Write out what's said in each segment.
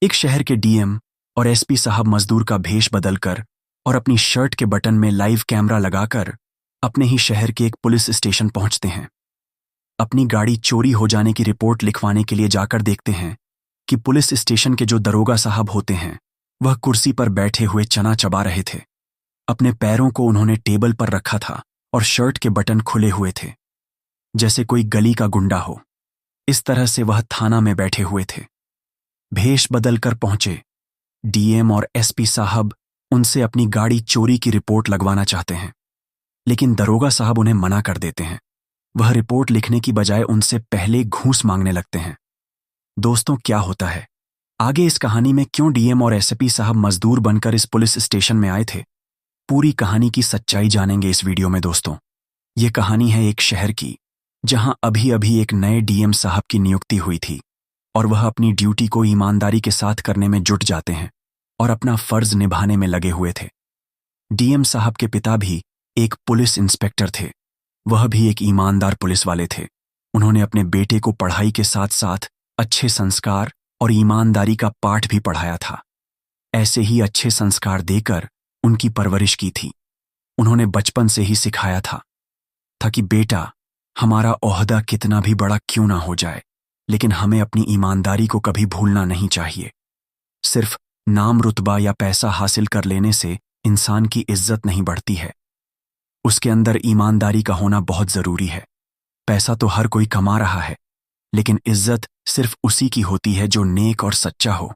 एक शहर के डीएम और एसपी साहब मजदूर का भेष बदलकर और अपनी शर्ट के बटन में लाइव कैमरा लगाकर अपने ही शहर के एक पुलिस स्टेशन पहुंचते हैं। अपनी गाड़ी चोरी हो जाने की रिपोर्ट लिखवाने के लिए जाकर देखते हैं कि पुलिस स्टेशन के जो दरोगा साहब होते हैं वह कुर्सी पर बैठे हुए चना चबा रहे थे। अपने पैरों को उन्होंने टेबल पर रखा था और शर्ट के बटन खुले हुए थे, जैसे कोई गली का गुंडा हो। इस तरह से वह थाना में बैठे हुए थे। भेष बदलकर पहुंचे डीएम और एसपी साहब उनसे अपनी गाड़ी चोरी की रिपोर्ट लगवाना चाहते हैं, लेकिन दरोगा साहब उन्हें मना कर देते हैं। वह रिपोर्ट लिखने की बजाय उनसे पहले घूस मांगने लगते हैं। दोस्तों, क्या होता है आगे इस कहानी में? क्यों डीएम और एसपी साहब मजदूर बनकर इस पुलिस स्टेशन में आए थे? पूरी कहानी की सच्चाई जानेंगे इस वीडियो में दोस्तों। ये कहानी है एक शहर की, जहां अभी अभी एक नए डीएम साहब की नियुक्ति हुई थी और वह अपनी ड्यूटी को ईमानदारी के साथ करने में जुट जाते हैं और अपना फर्ज निभाने में लगे हुए थे। डीएम साहब के पिता भी एक पुलिस इंस्पेक्टर थे। वह भी एक ईमानदार पुलिस वाले थे। उन्होंने अपने बेटे को पढ़ाई के साथ साथ अच्छे संस्कार और ईमानदारी का पाठ भी पढ़ाया था। ऐसे ही अच्छे संस्कार देकर उनकी परवरिश की थी। उन्होंने बचपन से ही सिखाया था कि बेटा, हमारा ओहदा कितना भी बड़ा क्यों ना हो जाए, लेकिन हमें अपनी ईमानदारी को कभी भूलना नहीं चाहिए। सिर्फ नाम, रुतबा या पैसा हासिल कर लेने से इंसान की इज्जत नहीं बढ़ती है। उसके अंदर ईमानदारी का होना बहुत जरूरी है। पैसा तो हर कोई कमा रहा है, लेकिन इज्जत सिर्फ उसी की होती है जो नेक और सच्चा हो।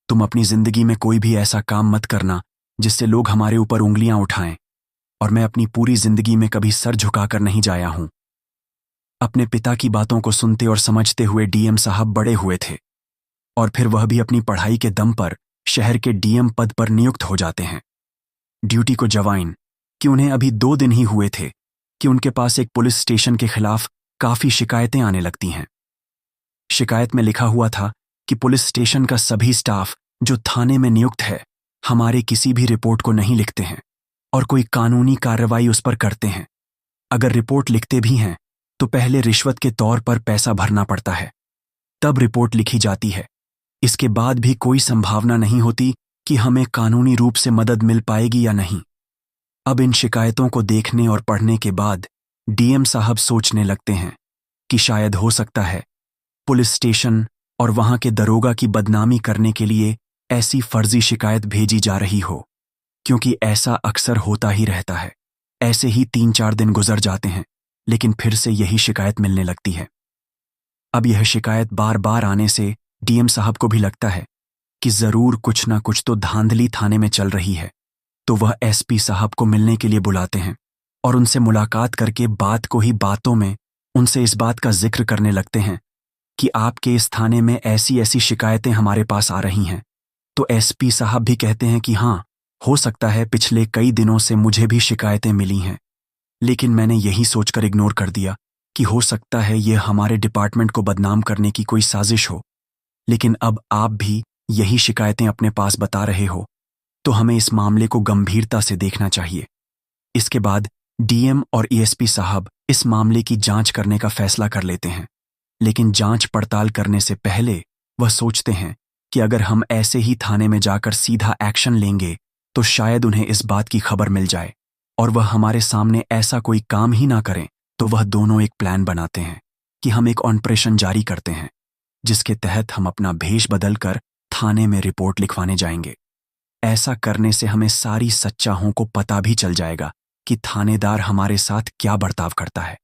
तुम अपनी जिंदगी में कोई भी ऐसा काम मत करना जिससे लोग हमारे ऊपर उंगलियां उठाएं। और मैं अपनी पूरी जिंदगी में कभी सर झुकाकर नहीं जाया हूं। अपने पिता की बातों को सुनते और समझते हुए डीएम साहब बड़े हुए थे, और फिर वह भी अपनी पढ़ाई के दम पर शहर के डीएम पद पर नियुक्त हो जाते हैं। ड्यूटी को ज्वाइन कि उन्हें अभी 2 दिन ही हुए थे कि उनके पास एक पुलिस स्टेशन के खिलाफ काफी शिकायतें आने लगती हैं। शिकायत में लिखा हुआ था कि पुलिस स्टेशन का सभी स्टाफ जो थाने में नियुक्त है हमारे किसी भी रिपोर्ट को नहीं लिखते हैं और कोई कानूनी कार्रवाई उस पर करते हैं। अगर रिपोर्ट लिखते भी हैं तो पहले रिश्वत के तौर पर पैसा भरना पड़ता है, तब रिपोर्ट लिखी जाती है। इसके बाद भी कोई संभावना नहीं होती कि हमें कानूनी रूप से मदद मिल पाएगी या नहीं। अब इन शिकायतों को देखने और पढ़ने के बाद डीएम साहब सोचने लगते हैं कि शायद हो सकता है पुलिस स्टेशन और वहां के दरोगा की बदनामी करने के लिए ऐसी फर्जी शिकायत भेजी जा रही हो, क्योंकि ऐसा अक्सर होता ही रहता है। ऐसे ही 3-4 दिन गुजर जाते हैं, लेकिन फिर से यही शिकायत मिलने लगती है। अब यह शिकायत बार बार आने से डीएम साहब को भी लगता है कि जरूर कुछ ना कुछ तो धांधली थाने में चल रही है। तो वह एसपी साहब को मिलने के लिए बुलाते हैं और उनसे मुलाकात करके बात को ही बातों में उनसे इस बात का जिक्र करने लगते हैं कि आपके इस थाने में ऐसी ऐसी शिकायतें हमारे पास आ रही हैं। तो एसपी साहब भी कहते हैं कि हाँ, हो सकता है पिछले कई दिनों से मुझे भी शिकायतें मिली हैं, लेकिन मैंने यही सोचकर इग्नोर कर दिया कि हो सकता है यह हमारे डिपार्टमेंट को बदनाम करने की कोई साजिश हो। लेकिन अब आप भी यही शिकायतें अपने पास बता रहे हो, तो हमें इस मामले को गंभीरता से देखना चाहिए। इसके बाद डीएम और एएसपी साहब इस मामले की जांच करने का फैसला कर लेते हैं, लेकिन जांच पड़ताल करने से पहले वह सोचते हैं कि अगर हम ऐसे ही थाने में जाकर सीधा एक्शन लेंगे तो शायद उन्हें इस बात की खबर मिल जाए और वह हमारे सामने ऐसा कोई काम ही ना करें। तो वह दोनों एक प्लान बनाते हैं कि हम एक ऑपरेशन जारी करते हैं, जिसके तहत हम अपना भेष बदलकर थाने में रिपोर्ट लिखवाने जाएंगे। ऐसा करने से हमें सारी सच्चाइयों को पता भी चल जाएगा कि थानेदार हमारे साथ क्या बर्ताव करता है।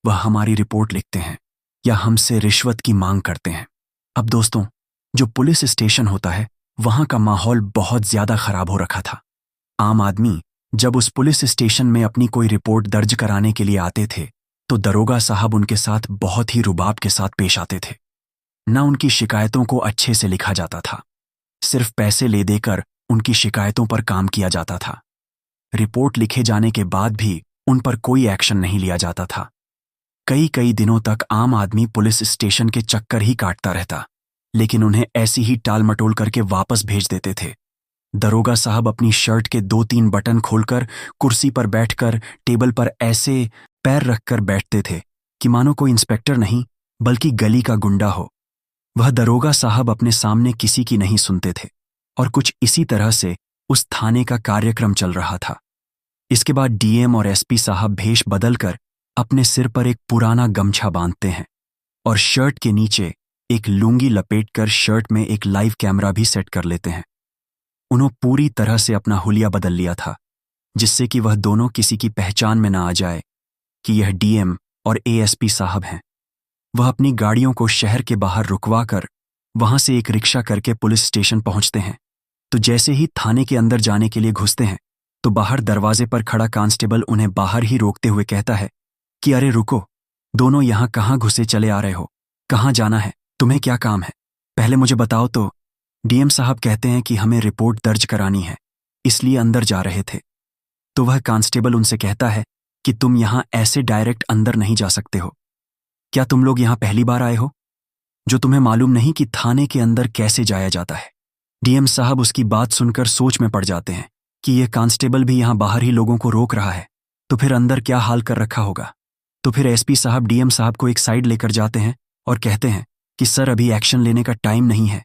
वह हमारी रिपोर्ट लिखते हैं या हमसे रिश्वत की मांग करते हैं। अब दोस्तों, जो पुलिस स्टेशन होता है वहां का माहौल बहुत ज्यादा खराब हो रखा था। आम आदमी जब उस पुलिस स्टेशन में अपनी कोई रिपोर्ट दर्ज कराने के लिए आते थे तो दरोगा साहब उनके साथ बहुत ही रुबाब के साथ पेश आते थे। न उनकी शिकायतों को अच्छे से लिखा जाता था, सिर्फ पैसे ले देकर उनकी शिकायतों पर काम किया जाता था। रिपोर्ट लिखे जाने के बाद भी उन पर कोई एक्शन नहीं लिया जाता था। कई कई दिनों तक आम आदमी पुलिस स्टेशन के चक्कर ही काटता रहता, लेकिन उन्हें ऐसी ही टाल मटोल करके वापस भेज देते थे। दरोगा साहब अपनी शर्ट के 2-3 बटन खोलकर कुर्सी पर बैठकर टेबल पर ऐसे पैर रखकर बैठते थे कि मानो कोई इंस्पेक्टर नहीं बल्कि गली का गुंडा हो। वह दरोगा साहब अपने सामने किसी की नहीं सुनते थे और कुछ इसी तरह से उस थाने का कार्यक्रम चल रहा था। इसके बाद डीएम और एसपी साहब भेष बदलकर अपने सिर पर एक पुराना गमछा बांधते हैं और शर्ट के नीचे एक लुंगी लपेटकर शर्ट में एक लाइव कैमरा भी सेट कर लेते हैं। उन्होंने पूरी तरह से अपना हुलिया बदल लिया था, जिससे कि वह दोनों किसी की पहचान में ना आ जाए कि यह डीएम और एएसपी साहब हैं। वह अपनी गाड़ियों को शहर के बाहर रुकवा कर वहां से एक रिक्शा करके पुलिस स्टेशन पहुंचते हैं। तो जैसे ही थाने के अंदर जाने के लिए घुसते हैं तो बाहर दरवाजे पर खड़ा कांस्टेबल उन्हें बाहर ही रोकते हुए कहता है कि अरे रुको, दोनों यहां कहां घुसे चले आ रहे हो? कहां जाना है? तुम्हें क्या काम है? पहले मुझे बताओ तो। डीएम साहब कहते हैं कि हमें रिपोर्ट दर्ज करानी है, इसलिए अंदर जा रहे थे। तो वह कांस्टेबल उनसे कहता है कि तुम यहां ऐसे डायरेक्ट अंदर नहीं जा सकते हो। क्या तुम लोग यहां पहली बार आए हो जो तुम्हें मालूम नहीं कि थाने के अंदर कैसे जाया जाता है? डीएम साहब उसकी बात सुनकर सोच में पड़ जाते हैं कि यह कांस्टेबल भी यहां बाहर ही लोगों को रोक रहा है, तो फिर अंदर क्या हाल कर रखा होगा। तो फिर एसपी साहब डीएम साहब को एक साइड लेकर जाते हैं और कहते हैं कि सर, अभी एक्शन लेने का टाइम नहीं है,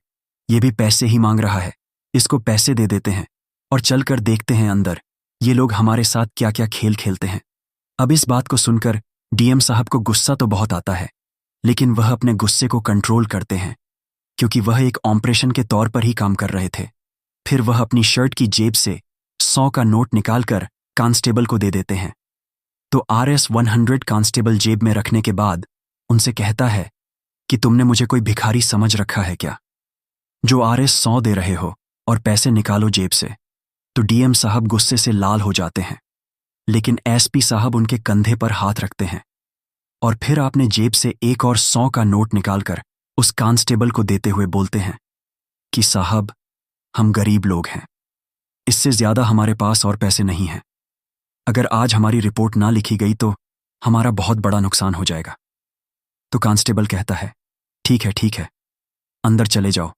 ये भी पैसे ही मांग रहा है, इसको पैसे दे देते हैं और चलकर देखते हैं अंदर ये लोग हमारे साथ क्या क्या खेल खेलते हैं। अब इस बात को सुनकर डीएम साहब को गुस्सा तो बहुत आता है, लेकिन वह अपने गुस्से को कंट्रोल करते हैं क्योंकि वह एक ऑपरेशन के तौर पर ही काम कर रहे थे। फिर वह अपनी शर्ट की जेब से 100 का नोट निकालकर कांस्टेबल को दे देते हैं। तो RS-100 कांस्टेबल जेब में रखने के बाद उनसे कहता है कि तुमने मुझे कोई भिखारी समझ रखा है क्या, जो RS-100 दे रहे हो और पैसे निकालो जेब से। तो डीएम साहब गुस्से से लाल हो जाते हैं, लेकिन एसपी साहब उनके कंधे पर हाथ रखते हैं और फिर आपने जेब से एक और 100 का नोट निकालकर उस कांस्टेबल को देते हुए बोलते हैं कि साहब, हम गरीब लोग हैं, इससे ज्यादा हमारे पास और पैसे नहीं हैं। अगर आज हमारी रिपोर्ट ना लिखी गई तो हमारा बहुत बड़ा नुकसान हो जाएगा। तो कांस्टेबल कहता है ठीक है, अंदर चले जाओ,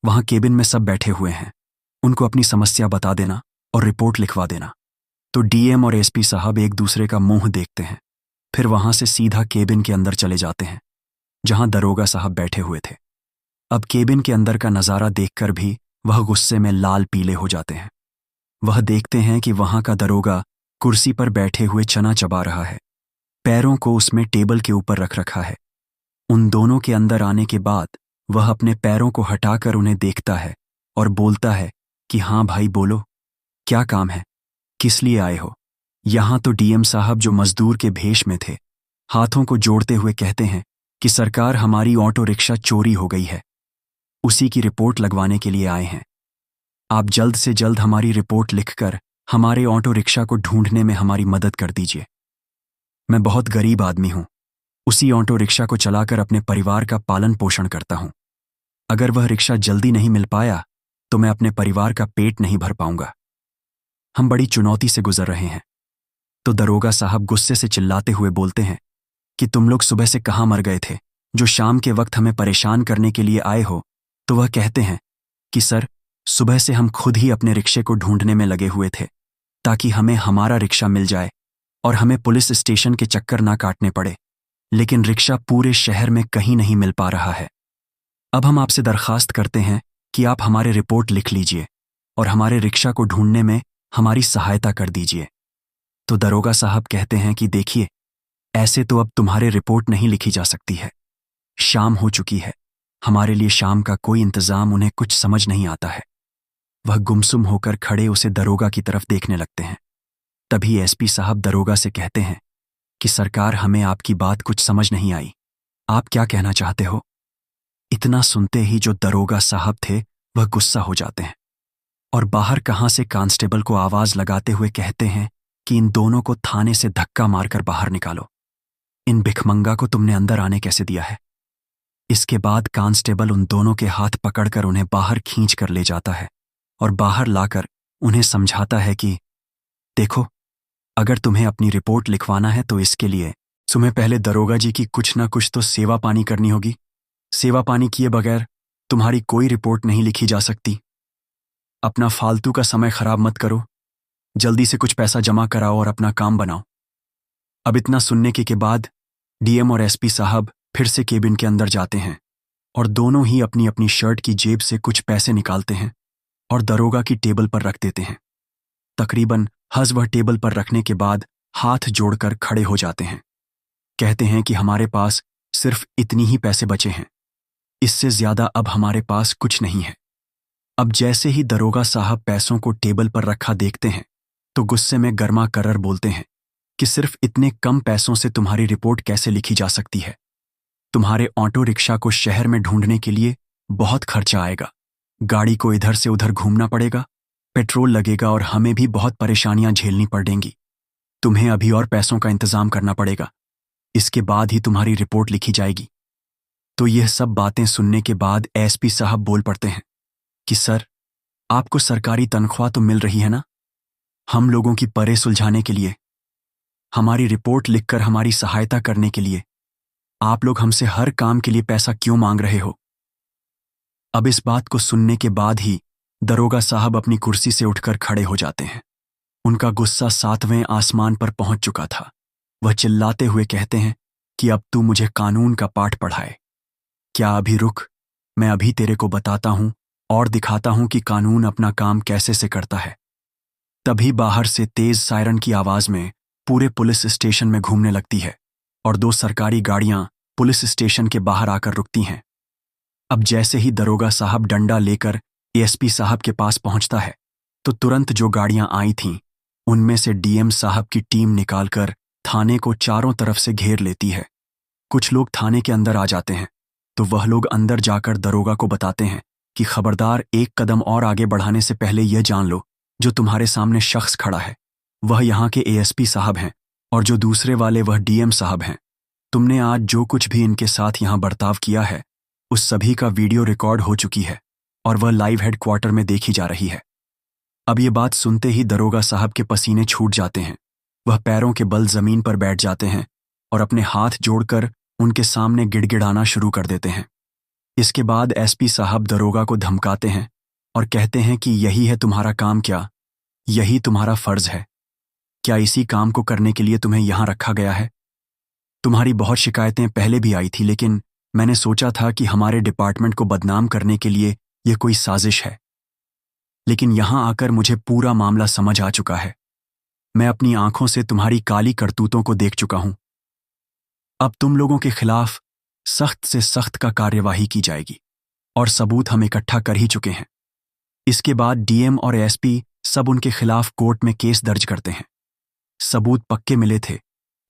वहां केबिन में सब बैठे हुए हैं, उनको अपनी समस्या बता देना और रिपोर्ट लिखवा देना। तो डीएम और एसपी साहब एक दूसरे का मुंह देखते हैं, फिर वहां से सीधा केबिन के अंदर चले जाते हैं जहां दरोगा साहब बैठे हुए थे। अब केबिन के अंदर का नजारा देखकर भी वह गुस्से में लाल पीले हो जाते हैं। वह देखते हैं कि वहां का दरोगा कुर्सी पर बैठे हुए चना चबा रहा है, पैरों को उसमें टेबल के ऊपर रख रखा है। उन दोनों के अंदर आने के बाद वह अपने पैरों को हटाकर उन्हें देखता है और बोलता है कि हाँ भाई बोलो, क्या काम है, किस लिए आए हो? यहां तो डीएम साहब जो मजदूर के भेष में थे हाथों को जोड़ते हुए कहते हैं कि सरकार, हमारी ऑटो रिक्शा चोरी हो गई है, उसी की रिपोर्ट लगवाने के लिए आए हैं। आप जल्द से जल्द हमारी रिपोर्ट लिखकर हमारे ऑटो रिक्शा को ढूंढने में हमारी मदद कर दीजिए। मैं बहुत गरीब आदमी हूं, उसी ऑटो रिक्शा को चलाकर अपने परिवार का पालन पोषण करता हूं। अगर वह रिक्शा जल्दी नहीं मिल पाया तो मैं अपने परिवार का पेट नहीं भर पाऊंगा। हम बड़ी चुनौती से गुजर रहे हैं। तो दरोगा साहब गुस्से से चिल्लाते हुए बोलते हैं कि तुम लोग सुबह से कहां मर गए थे जो शाम के वक्त हमें परेशान करने के लिए आए हो? तो वह कहते हैं कि सर, सुबह से हम खुद ही अपने रिक्शे को ढूंढने में लगे हुए थे ताकि हमें हमारा रिक्शा मिल जाए और हमें पुलिस स्टेशन के चक्कर ना काटने पड़े, लेकिन रिक्शा पूरे शहर में कहीं नहीं मिल पा रहा है। अब हम आपसे दरखास्त करते हैं कि आप हमारे रिपोर्ट लिख लीजिए और हमारे रिक्शा को ढूंढने में हमारी सहायता कर दीजिए। तो दरोगा साहब कहते हैं कि देखिए, ऐसे तो अब तुम्हारे रिपोर्ट नहीं लिखी जा सकती है, शाम हो चुकी है, हमारे लिए शाम का कोई इंतजाम उन्हें कुछ समझ नहीं आता है। वह गुमसुम होकर खड़े उसे दरोगा की तरफ देखने लगते हैं। तभी एसपी साहब दरोगा से कहते हैं कि सरकार, हमें आपकी बात कुछ समझ नहीं आई, आप क्या कहना चाहते हो? इतना सुनते ही जो दरोगा साहब थे वह गुस्सा हो जाते हैं और बाहर कहां से कांस्टेबल को आवाज लगाते हुए कहते हैं कि इन दोनों को थाने से धक्का मारकर बाहर निकालो। इन भिखमंगा को तुमने अंदर आने कैसे दिया है? इसके बाद कांस्टेबल उन दोनों के हाथ पकड़कर उन्हें बाहर खींच कर ले जाता है और बाहर लाकर उन्हें समझाता है कि देखो, अगर तुम्हें अपनी रिपोर्ट लिखवाना है तो इसके लिए तुम्हें पहले दरोगा जी की कुछ ना कुछ तो सेवा पानी करनी होगी। सेवा पानी किए बगैर तुम्हारी कोई रिपोर्ट नहीं लिखी जा सकती। अपना फालतू का समय खराब मत करो, जल्दी से कुछ पैसा जमा कराओ और अपना काम बनाओ। अब इतना सुनने के बाद डीएम और एसपी साहब फिर से केबिन के अंदर जाते हैं और दोनों ही अपनी अपनी शर्ट की जेब से कुछ पैसे निकालते हैं और दरोगा की टेबल पर रख देते हैं। तकरीबन हज वह टेबल पर रखने के बाद हाथ जोड़कर खड़े हो जाते हैं। कहते हैं कि हमारे पास सिर्फ इतनी ही पैसे बचे हैं, इससे ज्यादा अब हमारे पास कुछ नहीं है। अब जैसे ही दरोगा साहब पैसों को टेबल पर रखा देखते हैं तो गुस्से में गर्मा करर बोलते हैं कि सिर्फ इतने कम पैसों से तुम्हारी रिपोर्ट कैसे लिखी जा सकती है। तुम्हारे ऑटो रिक्शा को शहर में ढूंढने के लिए बहुत खर्चा आएगा, गाड़ी को इधर से उधर घूमना पड़ेगा, पेट्रोल लगेगा और हमें भी बहुत परेशानियां झेलनी पड़ेंगी। तुम्हें अभी और पैसों का इंतजाम करना पड़ेगा, इसके बाद ही तुम्हारी रिपोर्ट लिखी जाएगी। तो यह सब बातें सुनने के बाद एसपी साहब बोल पड़ते हैं कि सर, आपको सरकारी तनख्वाह तो मिल रही है ना, हम लोगों की परें सुलझाने के लिए, हमारी रिपोर्ट लिखकर हमारी सहायता करने के लिए आप लोग हमसे हर काम के लिए पैसा क्यों मांग रहे हो? अब इस बात को सुनने के बाद ही दरोगा साहब अपनी कुर्सी से उठकर खड़े हो जाते हैं। उनका गुस्सा 7वें आसमान पर पहुंच चुका था। वह चिल्लाते हुए कहते हैं कि अब तू मुझे कानून का पाठ पढ़ाए। क्या अभी रुक, मैं अभी तेरे को बताता हूं और दिखाता हूं कि कानून अपना काम कैसे से करता है। तभी बाहर से तेज सायरन की आवाज में पूरे पुलिस स्टेशन में घूमने लगती है और 2 सरकारी गाड़ियां पुलिस स्टेशन के बाहर आकर रुकती हैं। अब जैसे ही दरोगा साहब डंडा लेकर एसपी साहब के पास पहुंचता है तो तुरंत जो गाड़ियां आई थीं उनमें से डीएम साहब की टीम निकालकर थाने को चारों तरफ से घेर लेती है। कुछ लोग थाने के अंदर आ जाते हैं तो वह लोग अंदर जाकर दरोगा को बताते हैं कि खबरदार, एक कदम और आगे बढ़ाने से पहले यह जान लो, जो तुम्हारे सामने शख्स खड़ा है वह यहाँ के एएसपी साहब हैं और जो दूसरे वाले वह डीएम साहब हैं। तुमने आज जो कुछ भी इनके साथ यहाँ बर्ताव किया है उस सभी का वीडियो रिकॉर्ड हो चुकी है और वह लाइव हेडक्वार्टर में देखी जा रही है। अब ये बात सुनते ही दरोगा साहब के पसीने छूट जाते हैं। वह पैरों के बल जमीन पर बैठ जाते हैं और अपने हाथ जोड़कर उनके सामने गिड़गिड़ाना शुरू कर देते हैं। इसके बाद एसपी साहब दरोगा को धमकाते हैं और कहते हैं कि यही है तुम्हारा काम क्या? यही तुम्हारा फर्ज है क्या? इसी काम को करने के लिए तुम्हें यहां रखा गया है? तुम्हारी बहुत शिकायतें पहले भी आई थी, लेकिन मैंने सोचा था कि हमारे डिपार्टमेंट को बदनाम करने के लिए यह कोई साजिश है। लेकिन यहां आकर मुझे पूरा मामला समझ आ चुका है। मैं अपनी आंखों से तुम्हारी काली करतूतों को देख चुका हूं। अब तुम लोगों के खिलाफ सख्त से सख्त का कार्यवाही की जाएगी और सबूत हम इकट्ठा कर ही चुके हैं। इसके बाद डीएम और एसपी सब उनके खिलाफ कोर्ट में केस दर्ज करते हैं। सबूत पक्के मिले थे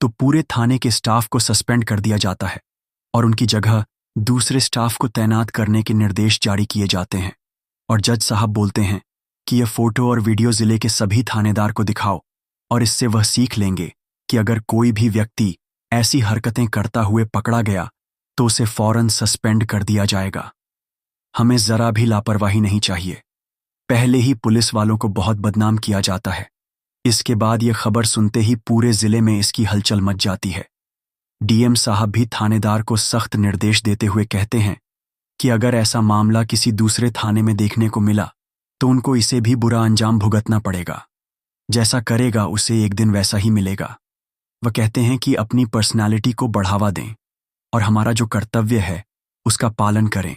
तो पूरे थाने के स्टाफ को सस्पेंड कर दिया जाता है और उनकी जगह दूसरे स्टाफ को तैनात करने के निर्देश जारी किए जाते हैं। और जज साहब बोलते हैं कि यह फोटो और वीडियो जिले के सभी थानेदार को दिखाओ और इससे वह सीख लेंगे कि अगर कोई भी व्यक्ति ऐसी हरकतें करता हुए पकड़ा गया तो उसे फौरन सस्पेंड कर दिया जाएगा। हमें जरा भी लापरवाही नहीं चाहिए। पहले ही पुलिस वालों को बहुत बदनाम किया जाता है, इसके बाद यह खबर सुनते ही पूरे जिले में इसकी हलचल मच जाती है। डीएम साहब भी थानेदार को सख्त निर्देश देते हुए कहते हैं कि अगर ऐसा मामला किसी दूसरे थाने में देखने को मिला तो उनको इसे भी बुरा अंजाम भुगतना पड़ेगा। जैसा करेगा उसे एक दिन वैसा ही मिलेगा। वह कहते हैं कि अपनी पर्सनालिटी को बढ़ावा दें और हमारा जो कर्तव्य है उसका पालन करें।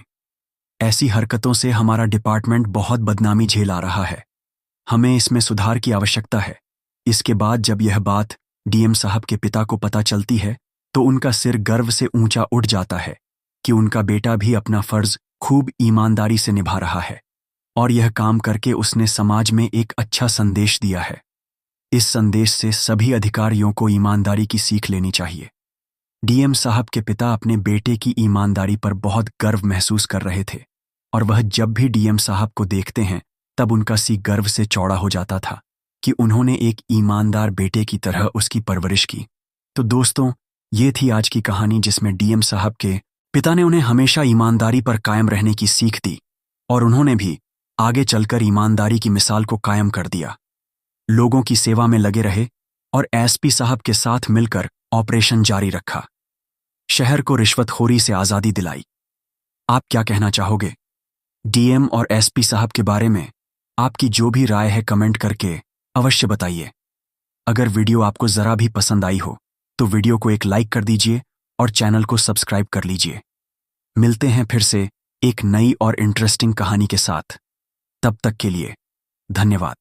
ऐसी हरकतों से हमारा डिपार्टमेंट बहुत बदनामी झेल आ रहा है। हमें इसमें सुधार की आवश्यकता है। इसके बाद जब यह बात डीएम साहब के पिता को पता चलती है तो उनका सिर गर्व से ऊंचा उठ जाता है कि उनका बेटा भी अपना फर्ज खूब ईमानदारी से निभा रहा है और यह काम करके उसने समाज में एक अच्छा संदेश दिया है। इस संदेश से सभी अधिकारियों को ईमानदारी की सीख लेनी चाहिए। डीएम साहब के पिता अपने बेटे की ईमानदारी पर बहुत गर्व महसूस कर रहे थे और वह जब भी डीएम साहब को देखते हैं तब उनका सी गर्व से चौड़ा हो जाता था कि उन्होंने एक ईमानदार बेटे की तरह उसकी परवरिश की। तो दोस्तों, ये थी आज की कहानी जिसमें डीएम साहब के पिता ने उन्हें हमेशा ईमानदारी पर कायम रहने की सीख दी और उन्होंने भी आगे चलकर ईमानदारी की मिसाल को कायम कर दिया। लोगों की सेवा में लगे रहे और एसपी साहब के साथ मिलकर ऑपरेशन जारी रखा। शहर को रिश्वतखोरी से आज़ादी दिलाई। आप क्या कहना चाहोगे डीएम और एसपी साहब के बारे में? आपकी जो भी राय है कमेंट करके अवश्य बताइए। अगर वीडियो आपको ज़रा भी पसंद आई हो तो वीडियो को एक लाइक कर दीजिए और चैनल को सब्सक्राइब कर लीजिए। मिलते हैं फिर से एक नई और इंटरेस्टिंग कहानी के साथ। तब तक के लिए धन्यवाद।